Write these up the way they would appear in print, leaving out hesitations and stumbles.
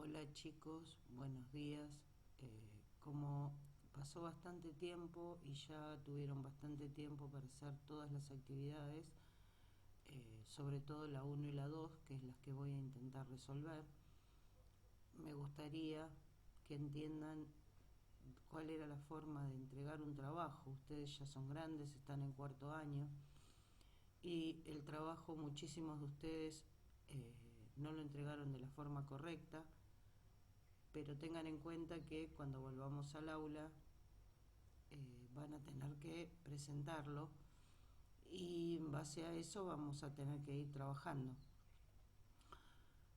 Hola chicos, buenos días. Como pasó bastante tiempo y ya tuvieron bastante tiempo para hacer todas las actividades, sobre todo la uno y la 2, que es las que voy a intentar resolver, me gustaría que entiendan cuál era la forma de entregar un trabajo. Ustedes ya son grandes, están en cuarto año y el trabajo muchísimos de ustedes no lo entregaron de la forma correcta, pero tengan en cuenta que cuando volvamos al aula van a tener que presentarlo y en base a eso vamos a tener que ir trabajando.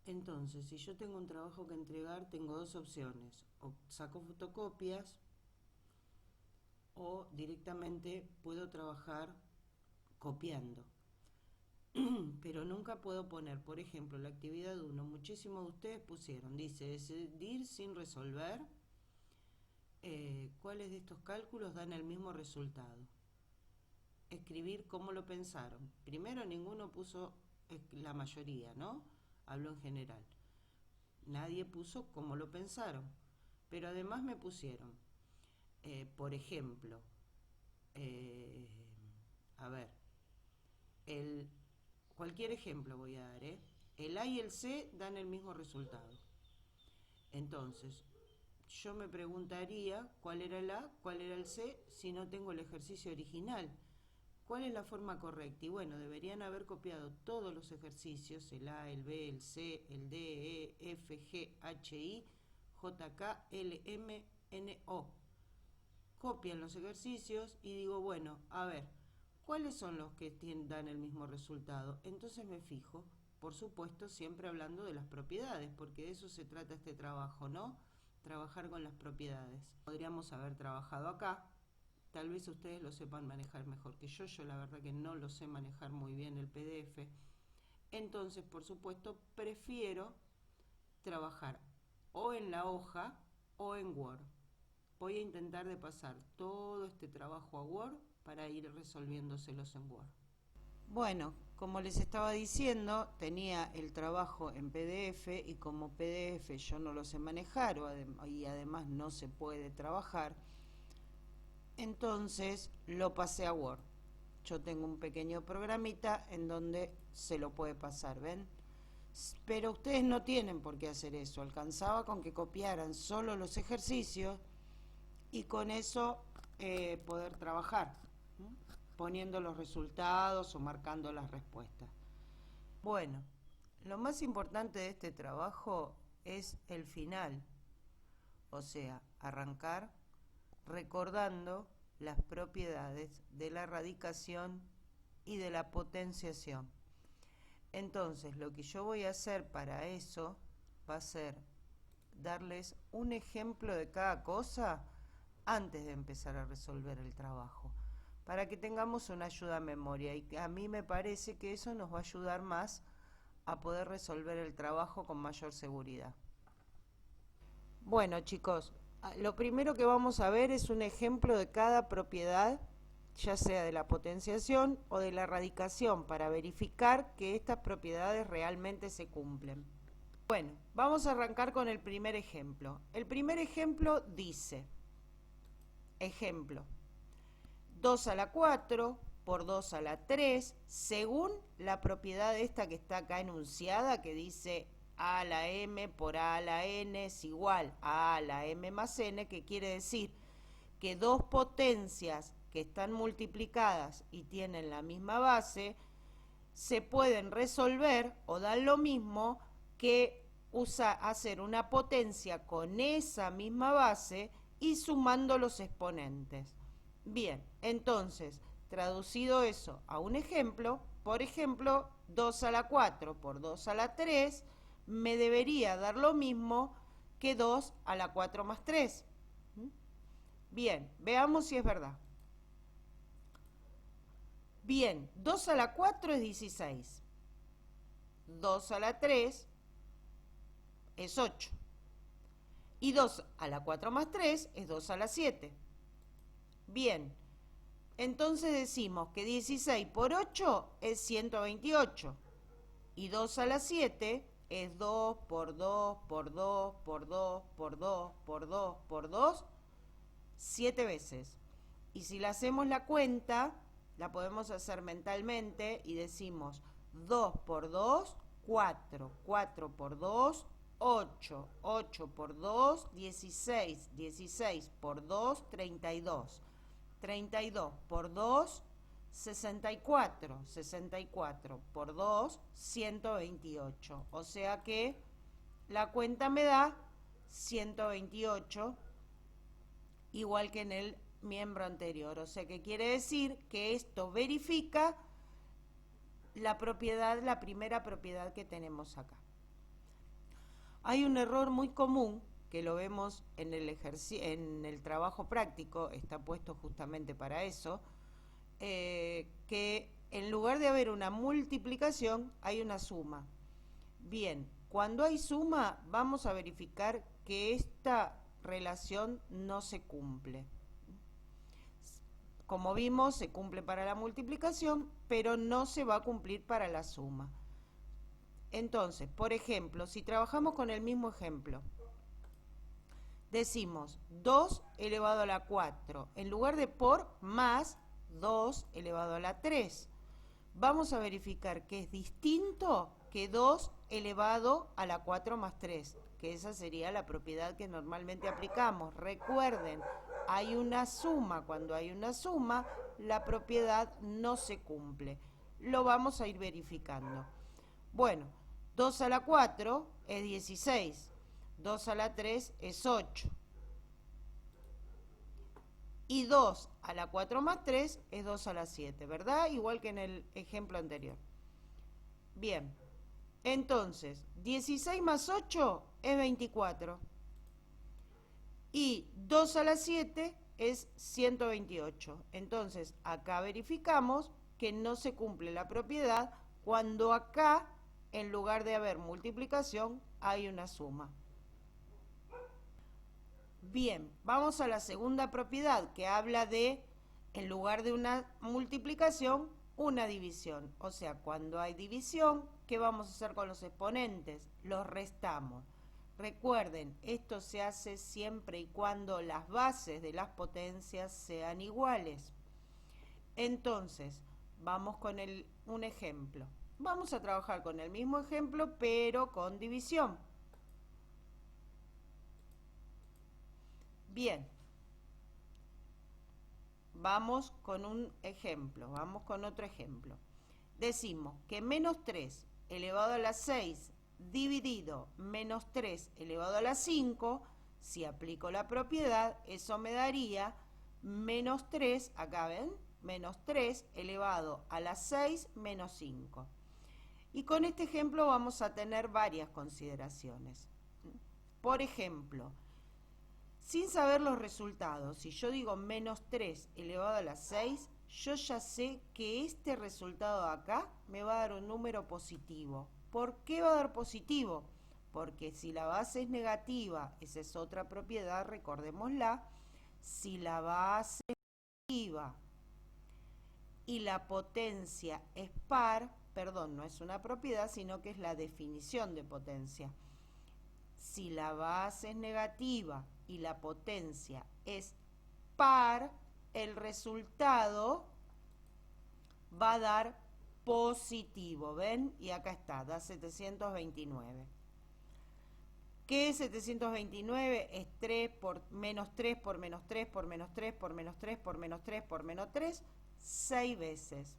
Entonces, si yo tengo un trabajo que entregar, tengo dos opciones: o saco fotocopias o directamente puedo trabajar copiando. Pero nunca puedo poner, por ejemplo, la actividad 1, muchísimos de ustedes pusieron, dice, decidir sin resolver cuáles de estos cálculos dan el mismo resultado. Escribir cómo lo pensaron. Primero ninguno puso, la mayoría, ¿no? Hablo en general. Nadie puso cómo lo pensaron. Pero además me pusieron, por ejemplo, eh, a ver, el, cualquier ejemplo voy a dar, ¿eh? El A y el C dan el mismo resultado. Entonces, yo me preguntaría cuál era el A, cuál era el C, si no tengo el ejercicio original. ¿Cuál es la forma correcta? Y bueno, deberían haber copiado todos los ejercicios, el A, el B, el C, el D, E, F, G, H, I, J, K, L, M, N, O. Copian los ejercicios y digo, bueno, a ver, ¿cuáles son los que dan el mismo resultado? Entonces me fijo, por supuesto, siempre hablando de las propiedades, porque de eso se trata este trabajo, ¿no? Trabajar con las propiedades. Podríamos haber trabajado acá. Tal vez ustedes lo sepan manejar mejor que yo la verdad que no lo sé manejar muy bien el PDF. Entonces, por supuesto, prefiero trabajar o en la hoja o en Word. Voy a intentar de pasar todo este trabajo a Word para ir resolviéndoselos en Word. Bueno, como les estaba diciendo, tenía el trabajo en PDF y como PDF yo no lo sé manejar y además no se puede trabajar, entonces lo pasé a Word. Yo tengo un pequeño programita en donde se lo puede pasar, ¿ven? Pero ustedes no tienen por qué hacer eso. Alcanzaba con que copiaran solo los ejercicios y con eso poder trabajar, ¿no? Poniendo los resultados o marcando las respuestas. Bueno, lo más importante de este trabajo es el final, o sea, arrancar recordando las propiedades de la radicación y de la potenciación. Entonces, lo que yo voy a hacer para eso va a ser darles un ejemplo de cada cosa antes de empezar a resolver el trabajo, para que tengamos una ayuda a memoria, y a mí me parece que eso nos va a ayudar más a poder resolver el trabajo con mayor seguridad. Bueno, chicos, lo primero que vamos a ver es un ejemplo de cada propiedad, ya sea de la potenciación o de la radicación, para verificar que estas propiedades realmente se cumplen. Bueno, vamos a arrancar con el primer ejemplo. El primer ejemplo dice, ejemplo, 2 a la 4 por 2 a la 3, según la propiedad esta que está acá enunciada, que dice a a la m por a la n es igual a la m más n, que quiere decir que dos potencias que están multiplicadas y tienen la misma base se pueden resolver o dan lo mismo que hacer una potencia con esa misma base y sumando los exponentes. Bien, entonces, traducido eso a un ejemplo, por ejemplo, 2 a la 4 por 2 a la 3 me debería dar lo mismo que 2 a la 4 más 3. Bien, veamos si es verdad. Bien, 2 a la 4 es 16. 2 a la 3 es 8. Y 2 a la 4 más 3 es 2 a la 7. Bien, entonces decimos que 16 por 8 es 128. Y 2 a la 7 es 2 por 2 por 2 por 2 por 2 por 2 por 2, 7 veces. Y si le hacemos la cuenta, la podemos hacer mentalmente y decimos 2 por 2, 4, 4 por 2, 8, 8 por 2, 16, 16 por 2, 32, 32 por 2, 64, 64 por 2, 128. O sea que la cuenta me da 128, igual que en el miembro anterior. O sea que quiere decir que esto verifica la propiedad, la primera propiedad que tenemos acá. Hay un error muy común que lo vemos en el trabajo práctico, está puesto justamente para eso, que en lugar de haber una multiplicación, hay una suma. Bien, cuando hay suma, vamos a verificar que esta relación no se cumple. Como vimos, se cumple para la multiplicación, pero no se va a cumplir para la suma. Entonces, por ejemplo, si trabajamos con el mismo ejemplo, decimos 2 elevado a la 4, en lugar de por más 2 elevado a la 3. Vamos a verificar que es distinto que 2 elevado a la 4 más 3, que esa sería la propiedad que normalmente aplicamos. Recuerden, hay una suma. Cuando hay una suma, la propiedad no se cumple. Lo vamos a ir verificando. Bueno, 2 a la 4 es 16, 2 a la 3 es 8. Y 2 a la 4 más 3 es 2 a la 7, ¿verdad? Igual que en el ejemplo anterior. Bien, entonces, 16 más 8 es 24. Y 2 a la 7 es 128. Entonces, acá verificamos que no se cumple la propiedad cuando acá, en lugar de haber multiplicación, hay una suma. Bien, vamos a la segunda propiedad que habla de, en lugar de una multiplicación, una división. O sea, cuando hay división, ¿qué vamos a hacer con los exponentes? Los restamos. Recuerden, esto se hace siempre y cuando las bases de las potencias sean iguales. Entonces, vamos con un ejemplo. Vamos a trabajar con el mismo ejemplo, pero con división. Bien, vamos con un ejemplo, vamos con otro ejemplo. Decimos que menos 3 elevado a la 6 dividido menos 3 elevado a la 5, si aplico la propiedad, eso me daría menos 3, acá ven, menos 3 elevado a la 6 menos 5. Y con este ejemplo vamos a tener varias consideraciones. Por ejemplo, sin saber los resultados, si yo digo menos 3 elevado a la 6, yo ya sé que este resultado de acá me va a dar un número positivo. ¿Por qué va a dar positivo? Porque si la base es negativa, esa es otra propiedad, recordémosla, si la base es negativa y la potencia es par, perdón, no es una propiedad, sino que es la definición de potencia. Si la base es negativa y la potencia es par, el resultado va a dar positivo, ¿ven? Y acá está, da 729. ¿Qué es 729? Es 3 por menos 3 por menos 3 por menos 3 por menos 3 por menos 3 por menos 3, 6 veces.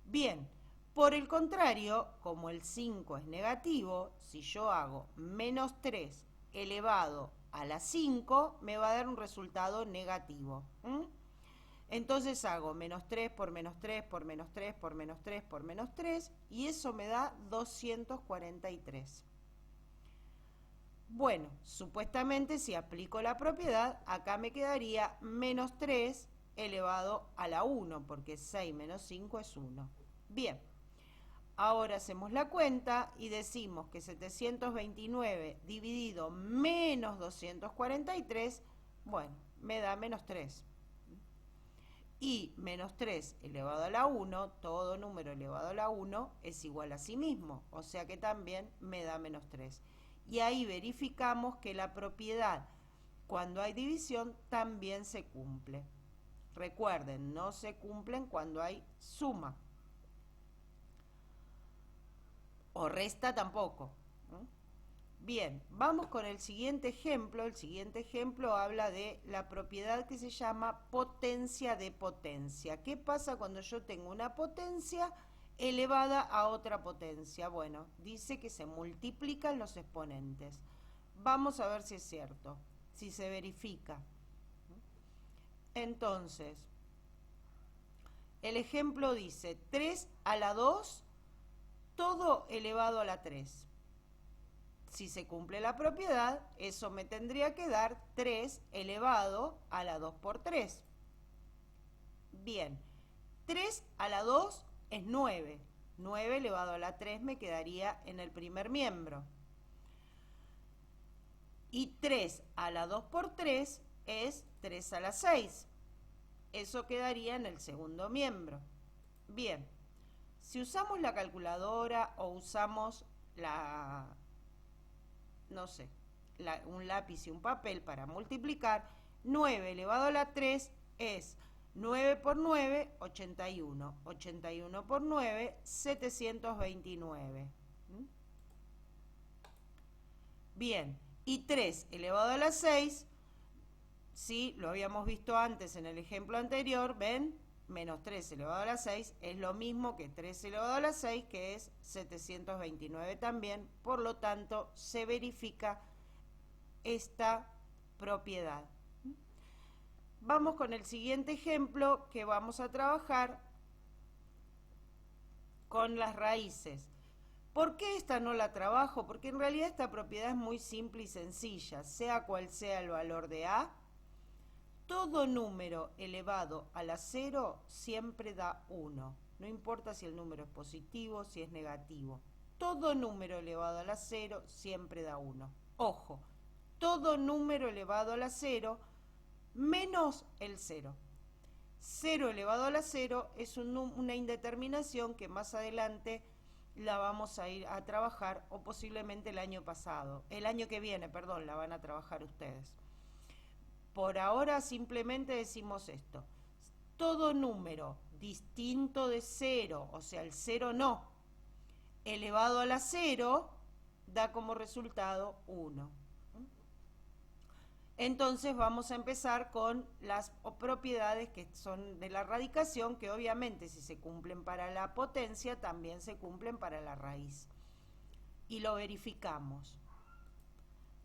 Bien, por el contrario, como el 5 es negativo, si yo hago menos 3 elevado a la 5, me va a dar un resultado negativo. Entonces hago menos 3 por menos 3 por menos 3 por menos 3 por menos 3 y eso me da 243. Bueno, supuestamente si aplico la propiedad, acá me quedaría menos 3 elevado a la 1, porque 6 menos 5 es 1. Bien, ahora hacemos la cuenta y decimos que 729 dividido menos 243, bueno, me da menos 3. Y menos 3 elevado a la 1, todo número elevado a la 1 es igual a sí mismo, o sea que también me da menos 3. Y ahí verificamos que la propiedad, cuando hay división, también se cumple. Recuerden, no se cumplen cuando hay suma. O resta tampoco. Bien, vamos con el siguiente ejemplo. El siguiente ejemplo habla de la propiedad que se llama potencia de potencia. ¿Qué pasa cuando yo tengo una potencia elevada a otra potencia? Bueno, dice que se multiplican los exponentes. Vamos a ver si es cierto, si se verifica. Entonces, el ejemplo dice 3 a la 2, todo elevado a la 3. Si se cumple la propiedad, eso me tendría que dar 3 elevado a la 2 por 3. Bien, 3 a la 2 es 9. 9 elevado a la 3 me quedaría en el primer miembro. Y 3 a la 2 por 3 es 3 a la 6. Eso quedaría en el segundo miembro. Bien, si usamos la calculadora o usamos un lápiz y un papel para multiplicar, 9 elevado a la 3 es 9 por 9, 81. 81 por 9, 729. Bien, y 3 elevado a la 6, sí, lo habíamos visto antes en el ejemplo anterior, ¿ven? Menos 3 elevado a la 6 es lo mismo que 3 elevado a la 6, que es 729 también. Por lo tanto, se verifica esta propiedad. Vamos con el siguiente ejemplo, que vamos a trabajar con las raíces. ¿Por qué esta no la trabajo? Porque en realidad esta propiedad es muy simple y sencilla. Sea cual sea el valor de A, todo número elevado a la 0 siempre da 1. No importa si el número es positivo, si es negativo. Todo número elevado a la 0 siempre da 1. Ojo, todo número elevado a la 0 menos el 0. 0 elevado a la 0 es una indeterminación que más adelante la vamos a ir a trabajar, o posiblemente el año que viene, la van a trabajar ustedes. Por ahora simplemente decimos esto: todo número distinto de 0, o sea el 0 no, elevado a la 0, da como resultado 1. Entonces vamos a empezar con las propiedades que son de la radicación, que obviamente si se cumplen para la potencia, también se cumplen para la raíz. Y lo verificamos.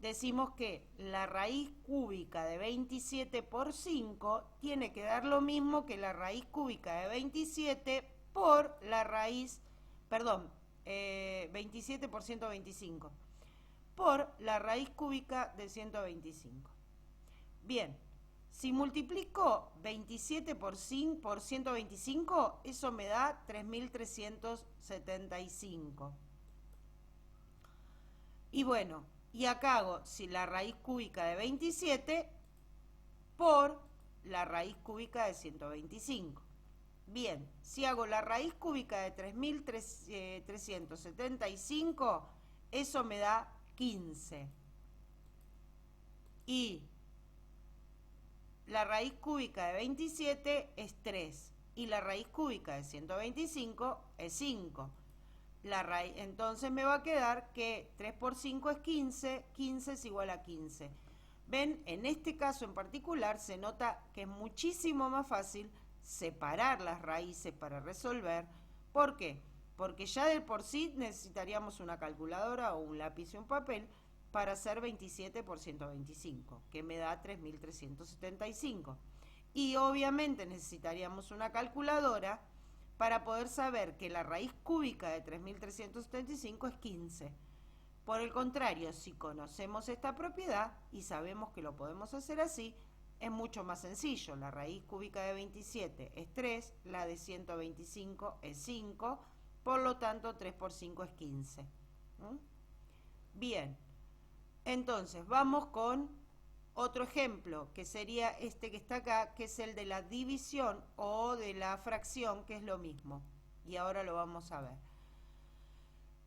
Decimos que la raíz cúbica de 27 por 5 tiene que dar lo mismo que la raíz cúbica de 27 por la raíz, 27 por 125, por la raíz cúbica de 125. Bien, si multiplico 27 por 125, eso me da 3.375. Y bueno, y acá hago si la raíz cúbica de 27 por la raíz cúbica de 125. Bien, si hago la raíz cúbica de 3.375, eso me da 15. Y la raíz cúbica de 27 es 3. Y la raíz cúbica de 125 es 5. Entonces me va a quedar que 3 por 5 es 15, 15 es igual a 15. Ven, en este caso en particular se nota que es muchísimo más fácil separar las raíces para resolver. ¿Por qué? Porque ya de por sí necesitaríamos una calculadora o un lápiz y un papel para hacer 27 por 125, que me da 3.375. Y obviamente necesitaríamos una calculadora para poder saber que la raíz cúbica de 3.375 es 15. Por el contrario, si conocemos esta propiedad y sabemos que lo podemos hacer así, es mucho más sencillo. La raíz cúbica de 27 es 3, la de 125 es 5, por lo tanto 3 por 5 es 15. Bien, entonces vamos con Otro ejemplo, que sería este que está acá, que es el de la división o de la fracción, que es lo mismo. Y ahora lo vamos a ver.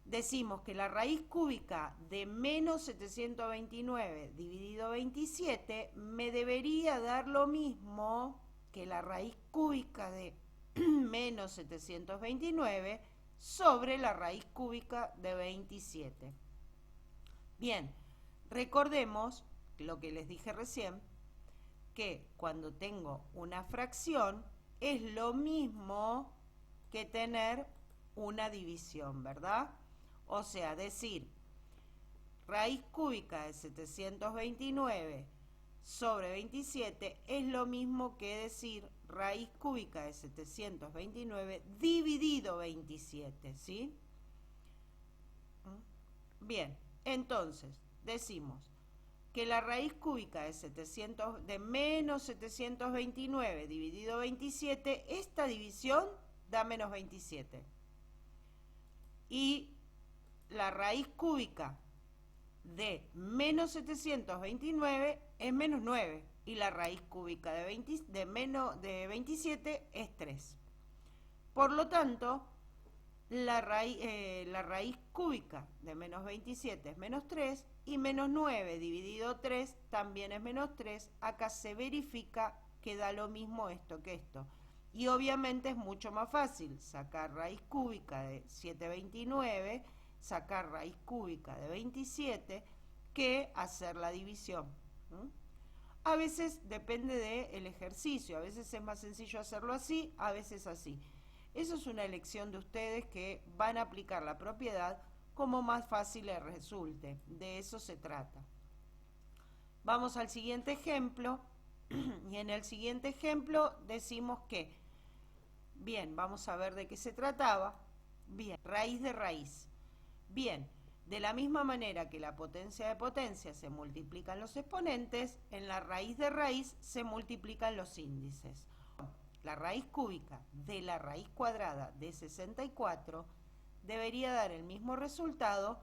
Decimos que la raíz cúbica de menos 729 dividido 27 me debería dar lo mismo que la raíz cúbica de menos 729 sobre la raíz cúbica de 27. Bien, recordemos lo que les dije recién, que cuando tengo una fracción es lo mismo que tener una división, ¿verdad? O sea, decir raíz cúbica de 729 sobre 27 es lo mismo que decir raíz cúbica de 729 dividido 27, ¿sí? Bien, entonces decimos que la raíz cúbica de menos 729 dividido 27, esta división da menos 27. Y la raíz cúbica de menos 729 es menos 9. Y la raíz cúbica de 27 es 3. Por lo tanto, la raíz cúbica de menos 27 es menos 3 y menos 9 dividido 3 también es menos 3. Acá se verifica que da lo mismo esto que esto. Y obviamente es mucho más fácil sacar raíz cúbica de 729, sacar raíz cúbica de 27, que hacer la división. A veces depende del ejercicio, a veces es más sencillo hacerlo así, a veces así. Eso es una elección de ustedes que van a aplicar la propiedad como más fácil les resulte. De eso se trata. Vamos al siguiente ejemplo. Y en el siguiente ejemplo decimos que, bien, vamos a ver de qué se trataba. Bien, raíz de raíz. Bien, de la misma manera que la potencia de potencia se multiplican los exponentes, en la raíz de raíz se multiplican los índices. La raíz cúbica de la raíz cuadrada de 64 debería dar el mismo resultado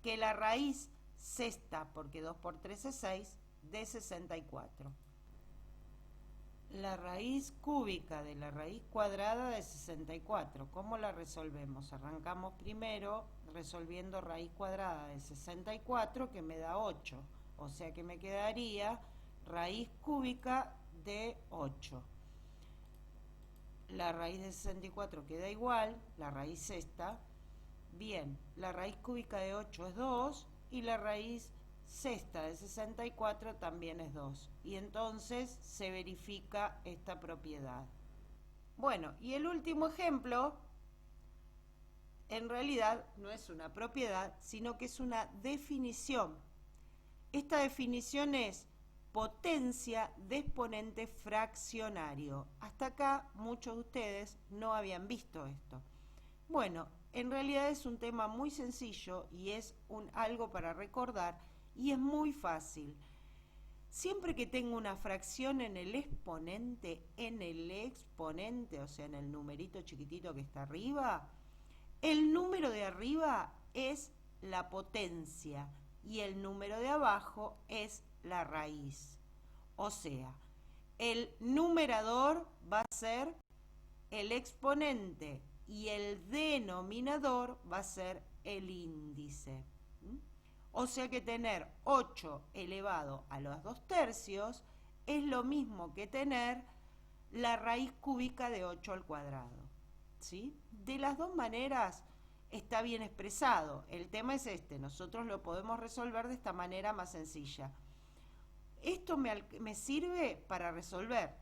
que la raíz sexta, porque 2 por 3 es 6, de 64. La raíz cúbica de la raíz cuadrada de 64, ¿cómo la resolvemos? Arrancamos primero resolviendo raíz cuadrada de 64, que me da 8, o sea que me quedaría raíz cúbica de 8. La raíz de 64 queda igual, la raíz sexta. Bien, la raíz cúbica de 8 es 2 y la raíz sexta de 64 también es 2. Y entonces se verifica esta propiedad. Bueno, y el último ejemplo, en realidad no es una propiedad, sino que es una definición. Esta definición es potencia de exponente fraccionario. Hasta acá muchos de ustedes no habían visto esto. Bueno, en realidad es un tema muy sencillo y es algo para recordar y es muy fácil. Siempre que tengo una fracción en el exponente, o sea, en el numerito chiquitito que está arriba, el número de arriba es la potencia y el número de abajo es la raíz. O sea, el numerador va a ser el exponente y el denominador va a ser el índice. O sea que tener 8 elevado a los 2 tercios es lo mismo que tener la raíz cúbica de 8 al cuadrado. ¿Sí? De las dos maneras está bien expresado. El tema es este, nosotros lo podemos resolver de esta manera más sencilla. Esto me sirve para resolver.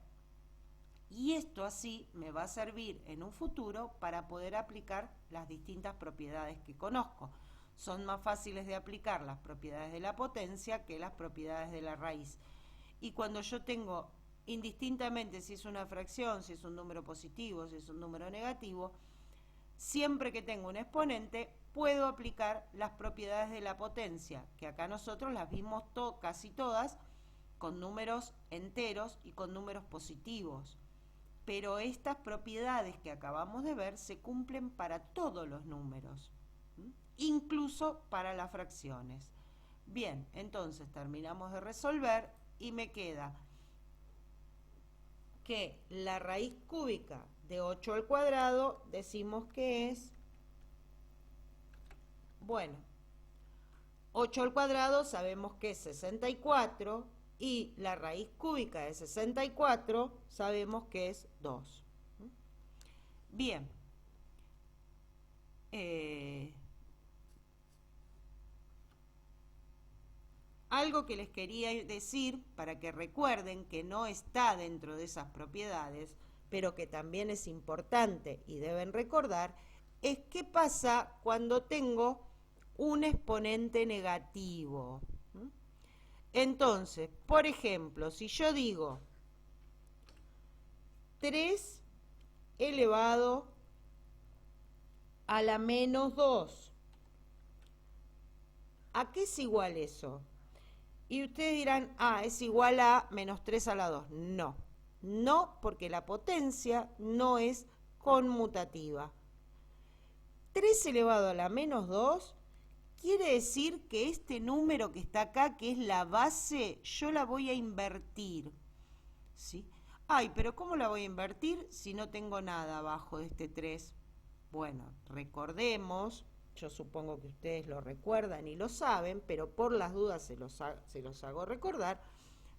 Y esto así me va a servir en un futuro para poder aplicar las distintas propiedades que conozco. Son más fáciles de aplicar las propiedades de la potencia que las propiedades de la raíz. Y cuando yo tengo, indistintamente si es una fracción, si es un número positivo, si es un número negativo, siempre que tengo un exponente, puedo aplicar las propiedades de la potencia, que acá nosotros las vimos casi todas, con números enteros y con números positivos. Pero estas propiedades que acabamos de ver se cumplen para todos los números, incluso para las fracciones. Bien, entonces terminamos de resolver y me queda que la raíz cúbica de 8 al cuadrado decimos que es, bueno, 8 al cuadrado sabemos que es 64 y la raíz cúbica de 64 sabemos que es 2. Bien. Algo que les quería decir para que recuerden que no está dentro de esas propiedades, pero que también es importante y deben recordar, es qué pasa cuando tengo un exponente negativo. Entonces, por ejemplo, si yo digo 3 elevado a la menos 2, ¿a qué es igual eso? Y ustedes dirán, es igual a menos 3 a la 2. No, no, porque la potencia no es conmutativa. 3 elevado a la menos 2 quiere decir que este número que está acá, que es la base, yo la voy a invertir. ¿Sí? Pero ¿cómo la voy a invertir si no tengo nada abajo de este 3? Bueno, recordemos, yo supongo que ustedes lo recuerdan y lo saben, pero por las dudas se los hago recordar.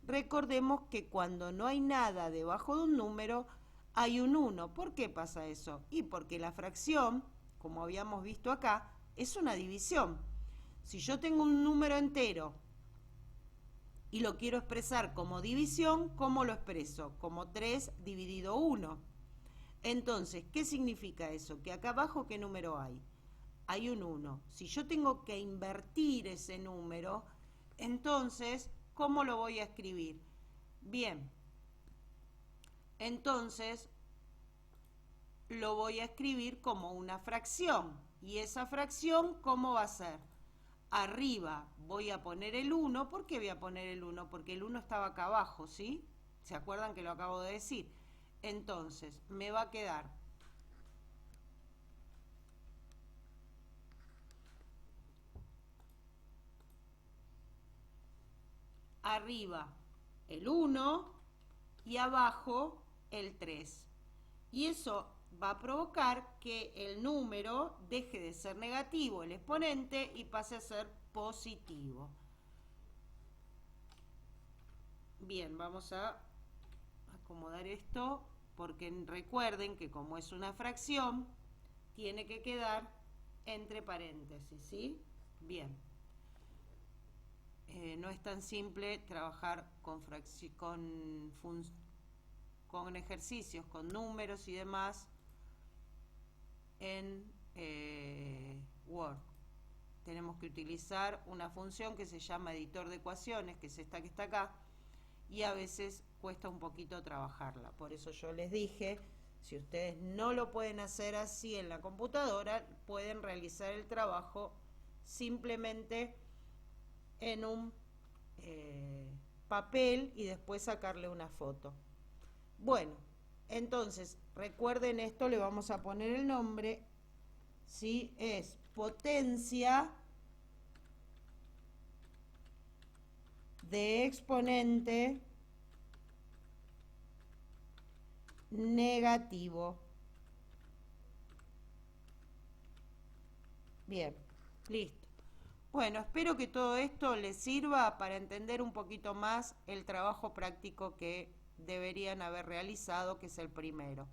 Recordemos que cuando no hay nada debajo de un número, hay un 1. ¿Por qué pasa eso? Y porque la fracción, como habíamos visto acá, es una división. Si yo tengo un número entero y lo quiero expresar como división, ¿cómo lo expreso? Como 3 dividido 1. Entonces, ¿qué significa eso? Que acá abajo, ¿qué número hay? Hay un 1. Si yo tengo que invertir ese número, entonces, ¿cómo lo voy a escribir? Bien, entonces lo voy a escribir como una fracción. ¿Y esa fracción cómo va a ser? Arriba voy a poner el 1. ¿Por qué voy a poner el 1? Porque el 1 estaba acá abajo, ¿sí? ¿Se acuerdan que lo acabo de decir? Entonces, me va a quedar arriba el 1 y abajo el 3. Y eso va a provocar que el número deje de ser negativo, el exponente, y pase a ser positivo. Bien, vamos a acomodar esto porque recuerden que como es una fracción, tiene que quedar entre paréntesis, ¿sí? Bien. No es tan simple trabajar con ejercicios, con números y demás en Word. Tenemos que utilizar una función que se llama editor de ecuaciones, que es esta que está acá, y a veces cuesta un poquito trabajarla. Por eso yo les dije, si ustedes no lo pueden hacer así en la computadora, pueden realizar el trabajo simplemente en un papel y después sacarle una foto. Bueno, entonces recuerden esto, le vamos a poner el nombre, ¿sí? Es potencia de exponente negativo. Bien, listo. Bueno, espero que todo esto les sirva para entender un poquito más el trabajo práctico que deberían haber realizado, que es el primero.